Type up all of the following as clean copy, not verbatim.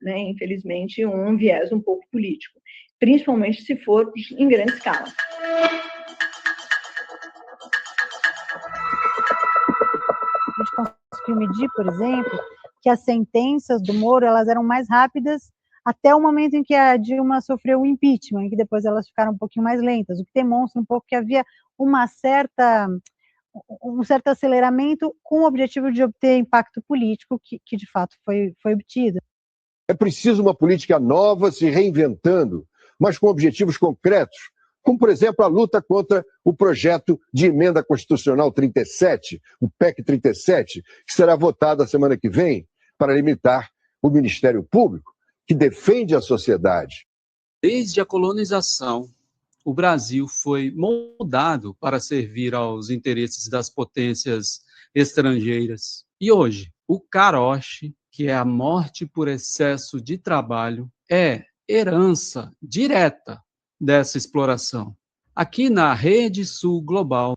né, infelizmente, um viés um pouco político, principalmente se for em grande escala. A gente conseguiu medir, por exemplo, que as sentenças do Moro elas eram mais rápidas até o momento em que a Dilma sofreu o impeachment, em que depois elas ficaram um pouquinho mais lentas, o que demonstra um pouco que havia um certo aceleramento com o objetivo de obter impacto político que de fato foi obtido. É preciso uma política nova, se reinventando, mas com objetivos concretos, como, por exemplo, a luta contra o projeto de emenda constitucional 37, o PEC 37, que será votado a semana que vem para limitar o Ministério Público, que defende a sociedade. Desde a colonização, o Brasil foi moldado para servir aos interesses das potências estrangeiras. E hoje, o caroche, que é a morte por excesso de trabalho, é herança direta dessa exploração. Aqui na Rede Sul Global,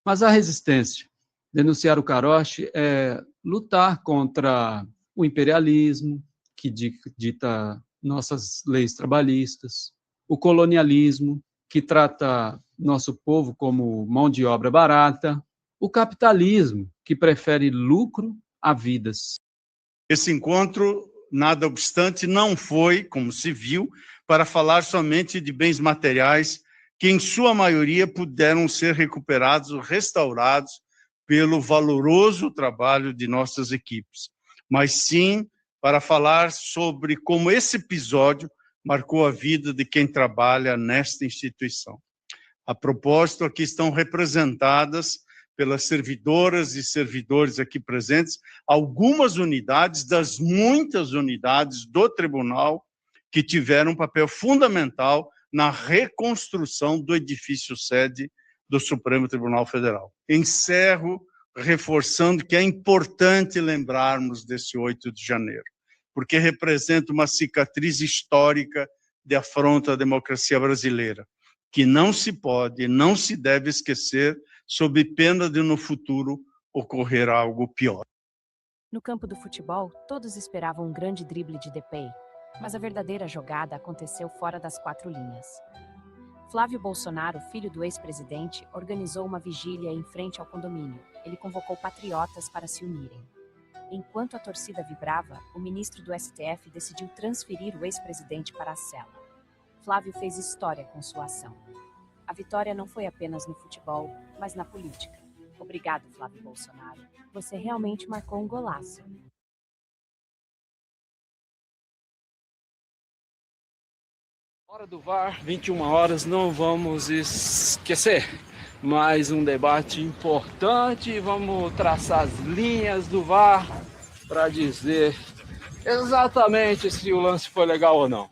mas a resistência, denunciar o caroche é lutar contra o imperialismo, que dita nossas leis trabalhistas, o colonialismo, que trata nosso povo como mão de obra barata, o capitalismo, que prefere lucro a vidas. Esse encontro, nada obstante, não foi, como se viu, para falar somente de bens materiais que, em sua maioria, puderam ser recuperados ou restaurados pelo valoroso trabalho de nossas equipes, mas sim para falar sobre como esse episódio marcou a vida de quem trabalha nesta instituição. A propósito, aqui estão representadas pelas servidoras e servidores aqui presentes, algumas unidades das muitas unidades do tribunal que tiveram um papel fundamental na reconstrução do edifício sede do Supremo Tribunal Federal. Encerro reforçando que é importante lembrarmos desse 8 de janeiro, porque representa uma cicatriz histórica de afronta à democracia brasileira, que não se pode, não se deve esquecer, sob pena de no futuro ocorrer algo pior. No campo do futebol, todos esperavam um grande drible de Depay, mas a verdadeira jogada aconteceu fora das 4 linhas. Flávio Bolsonaro, filho do ex-presidente, organizou uma vigília em frente ao condomínio. Ele convocou patriotas para se unirem. Enquanto a torcida vibrava, o ministro do STF decidiu transferir o ex-presidente para a cela. Flávio fez história com sua ação. A vitória não foi apenas no futebol, mas na política. Obrigado, Flávio Bolsonaro. Você realmente marcou um golaço. Hora do VAR, 21 horas, não vamos esquecer. Mais um debate importante, vamos traçar as linhas do VAR para dizer exatamente se o lance foi legal ou não.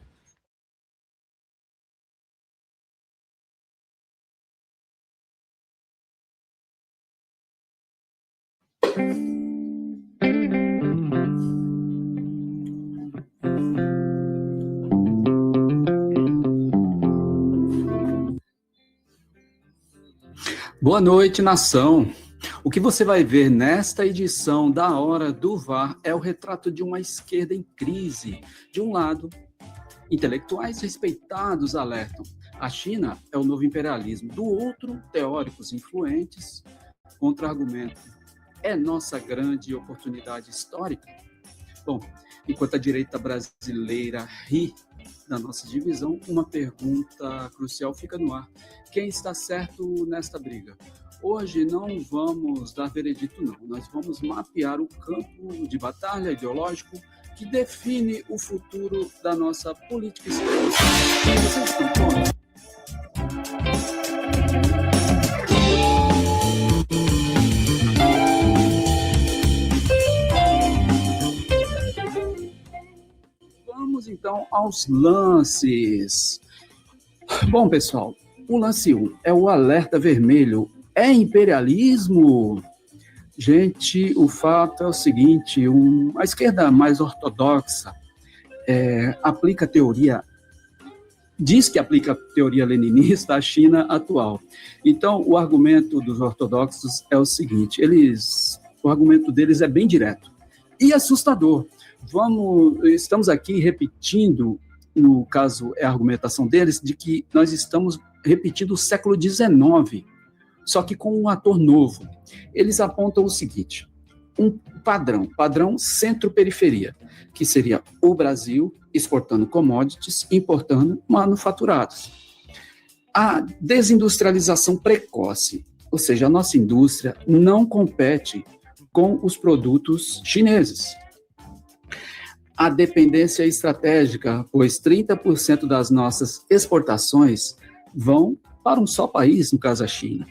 Boa noite, nação. O que você vai ver nesta edição da Hora do VAR é o retrato de uma esquerda em crise. De um lado, intelectuais respeitados alertam: a China é o novo imperialismo. Do outro, teóricos influentes contra-argumentam: é nossa grande oportunidade histórica. Bom, enquanto a direita brasileira ri da nossa divisão, uma pergunta crucial fica no ar: quem está certo nesta briga? Hoje não vamos dar veredito, não. Nós vamos mapear o campo de batalha ideológico que define o futuro da nossa política externa. Vocês estão prontos? Vamos então aos lances. Bom, pessoal, o lance 1 é o alerta vermelho. É imperialismo? Gente, o fato é o seguinte: a esquerda mais ortodoxa aplica a teoria, diz que aplica a teoria leninista à China atual. Então, o argumento dos ortodoxos é o seguinte: o argumento deles é bem direto e assustador. estamos aqui repetindo, no caso é a argumentação deles, de que nós estamos repetindo o século XIX, só que com um ator novo. Eles apontam o seguinte, um padrão centro-periferia, que seria o Brasil exportando commodities, importando manufaturados. A desindustrialização precoce, ou seja, a nossa indústria não compete com os produtos chineses. A dependência estratégica, pois 30% das nossas exportações vão para um só país, no caso a China.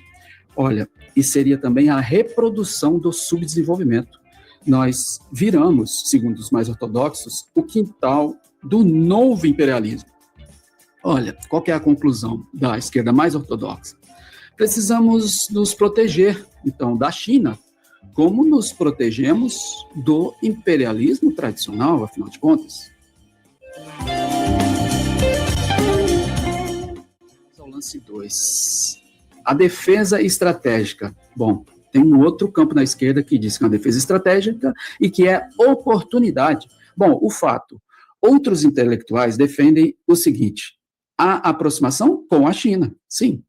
Olha, e seria também a reprodução do subdesenvolvimento. Nós viramos, segundo os mais ortodoxos, o quintal do novo imperialismo. Olha, qual que é a conclusão da esquerda mais ortodoxa? Precisamos nos proteger, então, da China, como nos protegemos do imperialismo tradicional, afinal de contas. Vamos ao lance 2. A defesa estratégica. Bom, tem um outro campo na esquerda que diz que é uma defesa estratégica e que é oportunidade. Bom, o fato, outros intelectuais defendem o seguinte, a aproximação com a China, sim.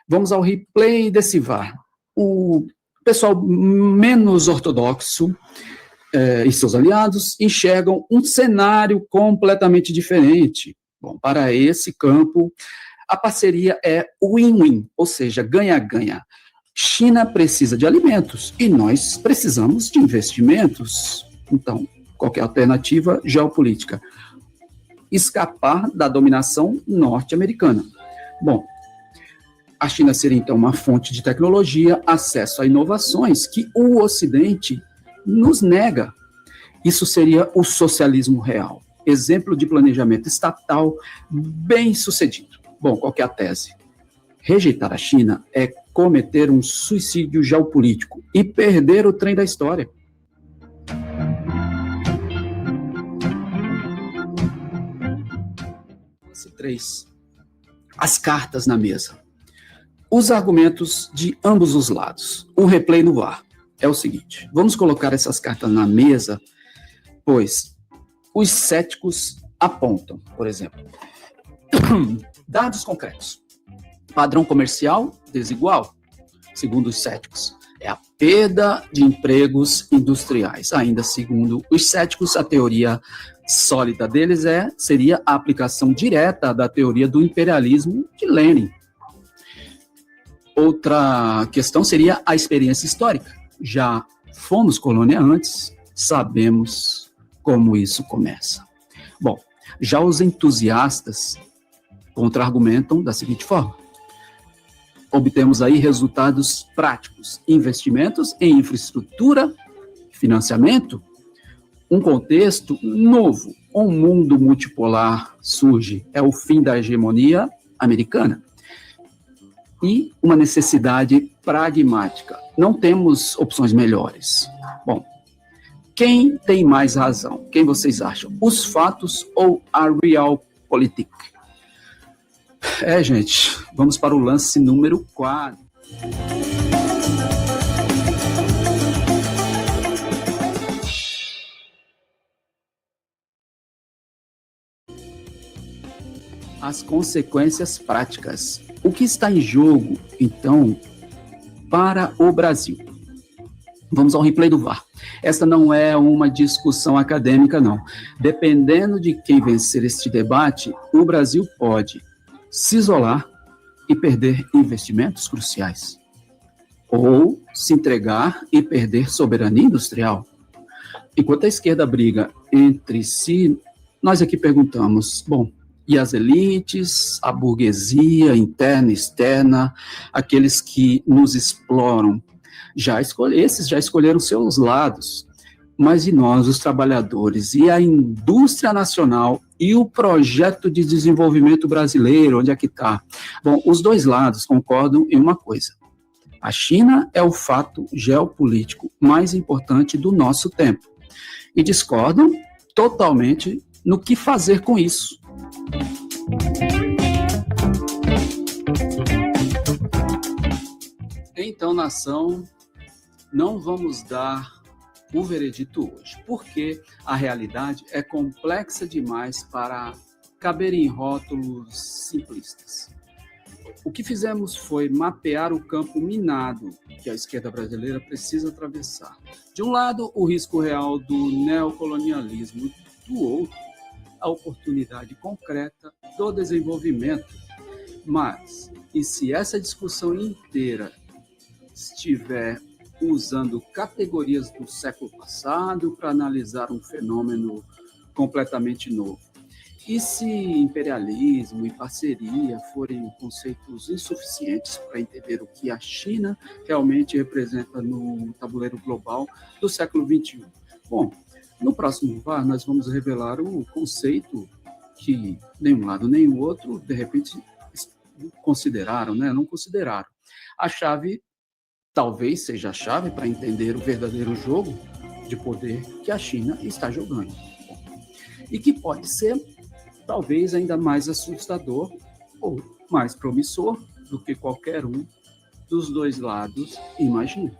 Vamos ao replay desse VAR. O pessoal menos ortodoxo e seus aliados enxergam um cenário completamente diferente. Bom, para esse campo, a parceria é win-win, ou seja, ganha-ganha. China precisa de alimentos e nós precisamos de investimentos. Então, qual que é a alternativa geopolítica? Escapar da dominação norte-americana. Bom, a China seria, então, uma fonte de tecnologia, acesso a inovações que o Ocidente nos nega. Isso seria o socialismo real. Exemplo de planejamento estatal bem sucedido. Bom, qual que é a tese? Rejeitar a China é cometer um suicídio geopolítico e perder o trem da história. Lance 3. As cartas na mesa. Os argumentos de ambos os lados. O replay no VAR é o seguinte. Vamos colocar essas cartas na mesa, pois os céticos apontam, por exemplo, dados concretos. Padrão comercial desigual, segundo os céticos. É a perda de empregos industriais. Ainda segundo os céticos, a teoria sólida deles seria a aplicação direta da teoria do imperialismo de Lenin. Outra questão seria a experiência histórica. Já fomos colônia antes, sabemos como isso começa. Bom, já os entusiastas contra-argumentam da seguinte forma. Obtemos aí resultados práticos, investimentos em infraestrutura, financiamento, um contexto novo, um mundo multipolar surge, é o fim da hegemonia americana. E uma necessidade pragmática. Não temos opções melhores. Bom, quem tem mais razão? Quem vocês acham? Os fatos ou a realpolitik? Gente, vamos para o lance número 4. As consequências práticas. O que está em jogo, então, para o Brasil? Vamos ao replay do VAR. Esta não é uma discussão acadêmica, não. Dependendo de quem vencer este debate, o Brasil pode se isolar e perder investimentos cruciais. Ou se entregar e perder soberania industrial. Enquanto a esquerda briga entre si, nós aqui perguntamos, bom, e as elites, a burguesia interna e externa, aqueles que nos exploram, esses já escolheram seus lados. Mas e nós, os trabalhadores, e a indústria nacional, e o projeto de desenvolvimento brasileiro, onde é que está? Bom, os dois lados concordam em uma coisa. A China é o fato geopolítico mais importante do nosso tempo. E discordam totalmente no que fazer com isso. Então, nação, não vamos dar o veredito hoje, porque a realidade é complexa demais para caber em rótulos simplistas. O que fizemos foi mapear o campo minado que a esquerda brasileira precisa atravessar. De um lado, o risco real do neocolonialismo, do outro, a oportunidade concreta do desenvolvimento. Mas, e se essa discussão inteira estiver usando categorias do século passado para analisar um fenômeno completamente novo? E se imperialismo e parceria forem conceitos insuficientes para entender o que a China realmente representa no tabuleiro global do século XXI? Bom, no próximo VAR nós vamos revelar o conceito que nem um lado nem o outro, de repente, consideraram, né? Não consideraram. A chave, talvez seja a chave para entender o verdadeiro jogo de poder que a China está jogando. E que pode ser, talvez, ainda mais assustador ou mais promissor do que qualquer um dos dois lados imagina.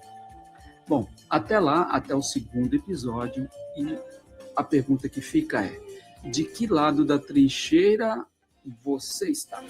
Bom, até lá, até o segundo episódio, e a pergunta que fica é: de que lado da trincheira você está?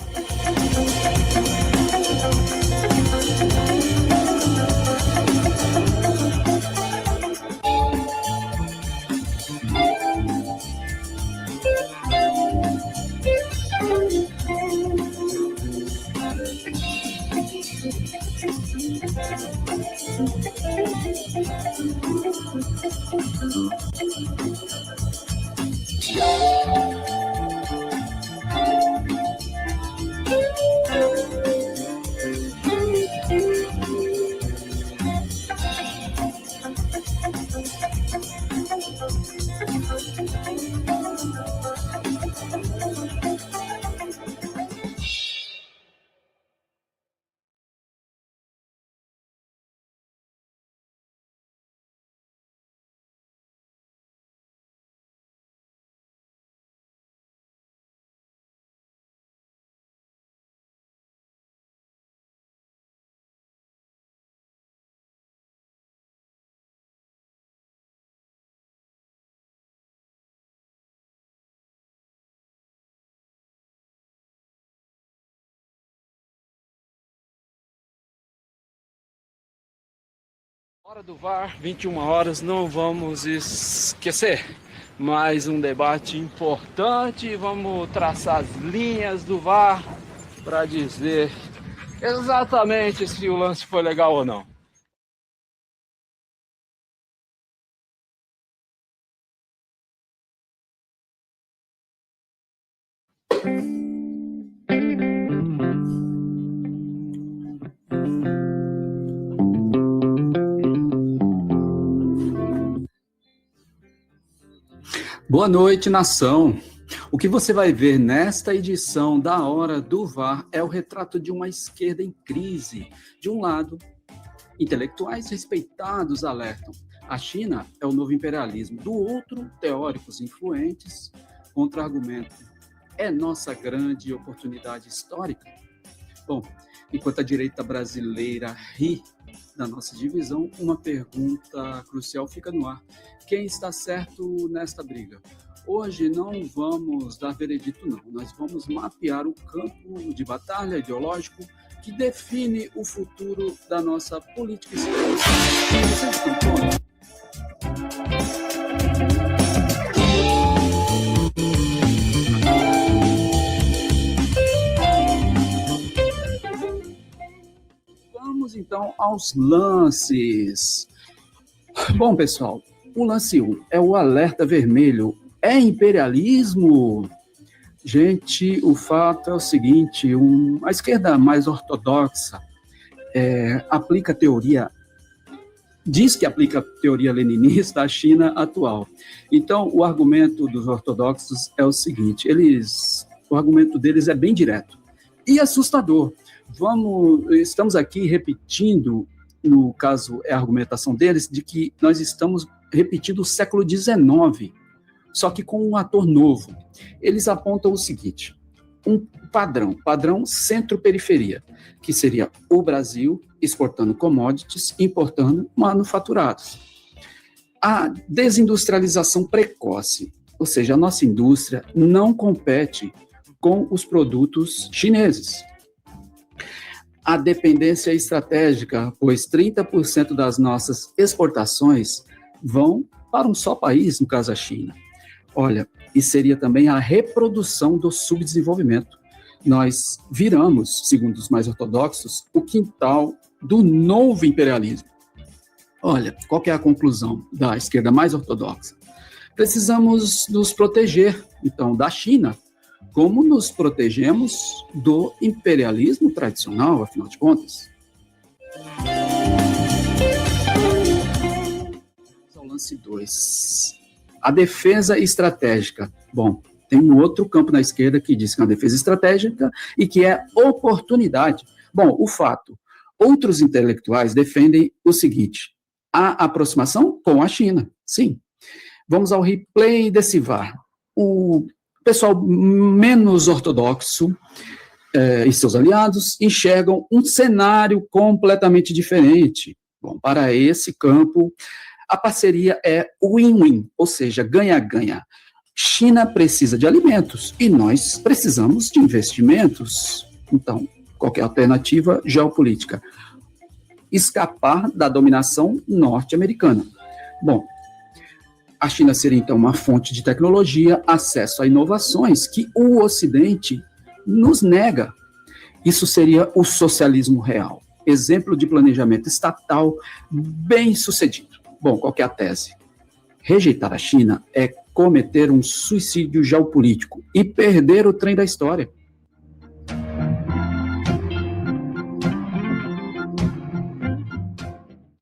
Hora do VAR, 21 horas, não vamos esquecer. Mais um debate importante, vamos traçar as linhas do VAR para dizer exatamente se o lance foi legal ou não. Boa noite, nação. O que você vai ver nesta edição da Hora do VAR é o retrato de uma esquerda em crise. De um lado, intelectuais respeitados alertam: a China é o novo imperialismo. Do outro, teóricos influentes contra-argumentam: é nossa grande oportunidade histórica. Bom, enquanto a direita brasileira ri da nossa divisão, uma pergunta crucial fica no ar: quem está certo nesta briga? Hoje não vamos dar veredito, não. Nós vamos mapear o campo de batalha ideológico que define o futuro da nossa política externa. Vocês estão prontos? Vamos então aos lances. Bom, pessoal, o lance 1 é o alerta vermelho. É imperialismo? Gente, o fato é o seguinte: a esquerda mais ortodoxa aplica a teoria, diz que aplica a teoria leninista à China atual. Então, o argumento dos ortodoxos é o seguinte: o argumento deles é bem direto e assustador. Estamos aqui repetindo, no caso, é a argumentação deles, de que nós estamos repetindo o século XIX, só que com um ator novo. Eles apontam o seguinte: um padrão centro-periferia, que seria o Brasil exportando commodities, importando manufaturados. A desindustrialização precoce, ou seja, a nossa indústria não compete com os produtos chineses. A dependência estratégica, pois 30% das nossas exportações vão para um só país, no caso a China. Olha, e seria também a reprodução do subdesenvolvimento. Nós viramos, segundo os mais ortodoxos, o quintal do novo imperialismo. Olha, qual que é a conclusão da esquerda mais ortodoxa? Precisamos nos proteger, então, da China, como nos protegemos do imperialismo tradicional, afinal de contas. Vamos ao lance 2. A defesa estratégica. Bom, tem um outro campo na esquerda que diz que é uma defesa estratégica e que é oportunidade. Bom, o fato, outros intelectuais defendem o seguinte: a aproximação com a China, sim. Vamos ao replay desse VAR. O pessoal menos ortodoxo e seus aliados enxergam um cenário completamente diferente. Bom, para esse campo, a parceria é win-win, ou seja, ganha-ganha. China precisa de alimentos e nós precisamos de investimentos. Então, qual é a alternativa geopolítica? Escapar da dominação norte-americana. Bom, a China seria, então, uma fonte de tecnologia, acesso a inovações que o Ocidente nos nega. Isso seria o socialismo real. Exemplo de planejamento estatal bem sucedido. Bom, qual que é a tese? Rejeitar a China é cometer um suicídio geopolítico e perder o trem da história.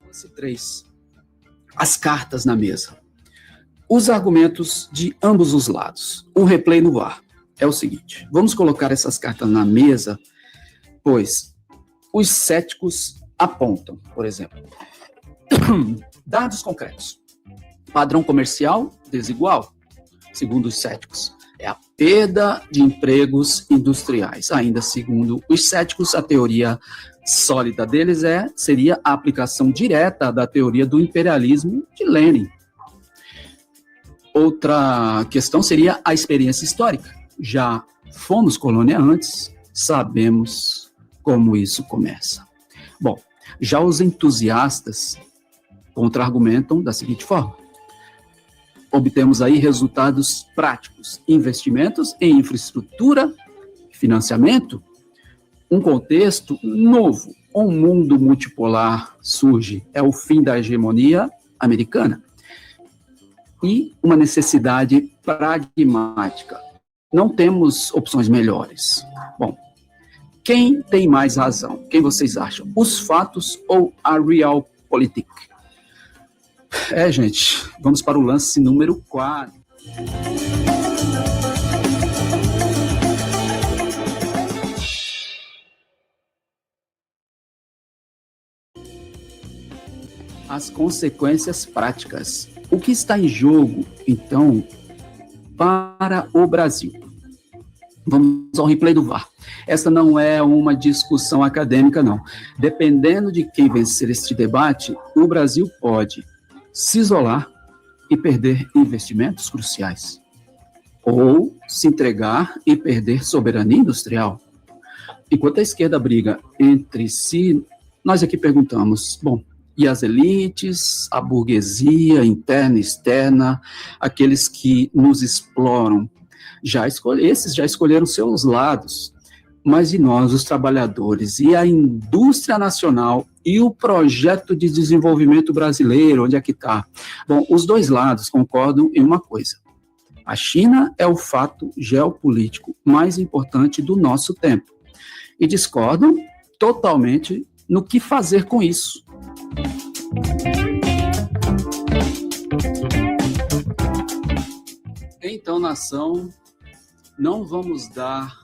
Lance 3. As cartas na mesa. Os argumentos de ambos os lados. O replay no VAR é o seguinte: vamos colocar essas cartas na mesa, pois os céticos apontam, por exemplo, dados concretos. Padrão comercial desigual, segundo os céticos, é a perda de empregos industriais. Ainda segundo os céticos, a teoria sólida deles seria a aplicação direta da teoria do imperialismo de Lenin. Outra questão seria a experiência histórica. Já fomos colônia antes, sabemos como isso começa. Bom, já os entusiastas contra-argumentam da seguinte forma: obtemos aí resultados práticos, investimentos em infraestrutura, financiamento, um contexto novo, um mundo multipolar surge, é o fim da hegemonia americana. E uma necessidade pragmática. Não temos opções melhores. Bom, quem tem mais razão? Quem vocês acham? Os fatos ou a realpolitik? Gente, vamos para o lance número 4. As consequências práticas. O que está em jogo, então, para o Brasil? Vamos ao replay do VAR. Essa não é uma discussão acadêmica, não. Dependendo de quem vencer este debate, o Brasil pode se isolar e perder investimentos cruciais, ou se entregar e perder soberania industrial. Enquanto a esquerda briga entre si, nós aqui perguntamos, bom, e as elites, a burguesia interna e externa, aqueles que nos exploram, esses já escolheram seus lados, mas e nós, os trabalhadores, e a indústria nacional, e o projeto de desenvolvimento brasileiro, onde é que está? Bom, os dois lados concordam em uma coisa: a China é o fato geopolítico mais importante do nosso tempo, e discordam totalmente no que fazer com isso. Então, nação, não vamos dar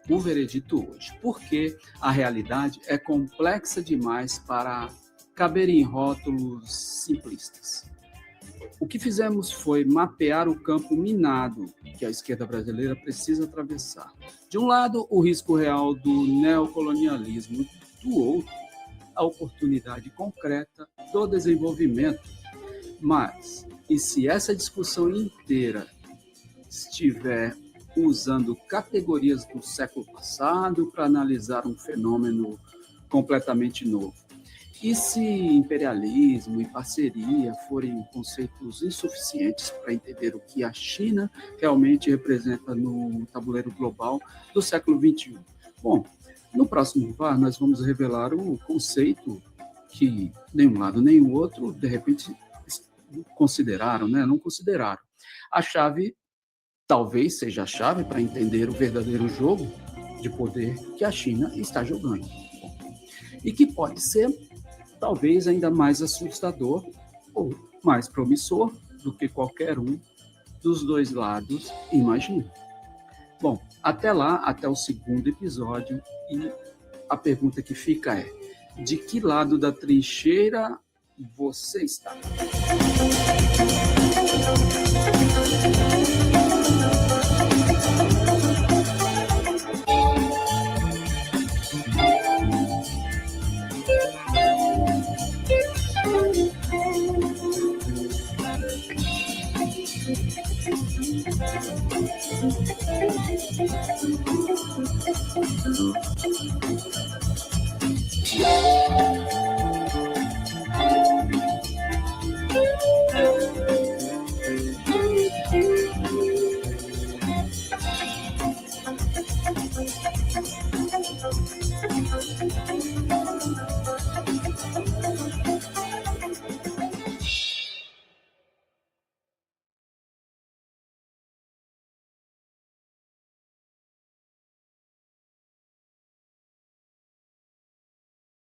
o veredito hoje, porque a realidade é complexa demais para caber em rótulos simplistas. O que fizemos foi mapear o campo minado que a esquerda brasileira precisa atravessar. De um lado, o risco real do neocolonialismo, do outro, a oportunidade concreta do desenvolvimento. Mas E se essa discussão inteira estiver usando categorias do século passado para analisar um fenômeno completamente novo, e se imperialismo e parceria forem conceitos insuficientes para entender o que a China realmente representa no tabuleiro global do século XXI? Bom, no próximo VAR nós vamos revelar o conceito que nem um lado nem o outro, de repente, consideraram, né? Não consideraram. A chave, talvez seja a chave para entender o verdadeiro jogo de poder que a China está jogando. E que pode ser, talvez, ainda mais assustador ou mais promissor do que qualquer um dos dois lados imagina. Bom, até lá, até o segundo episódio, e a pergunta que fica é: de que lado da trincheira você está?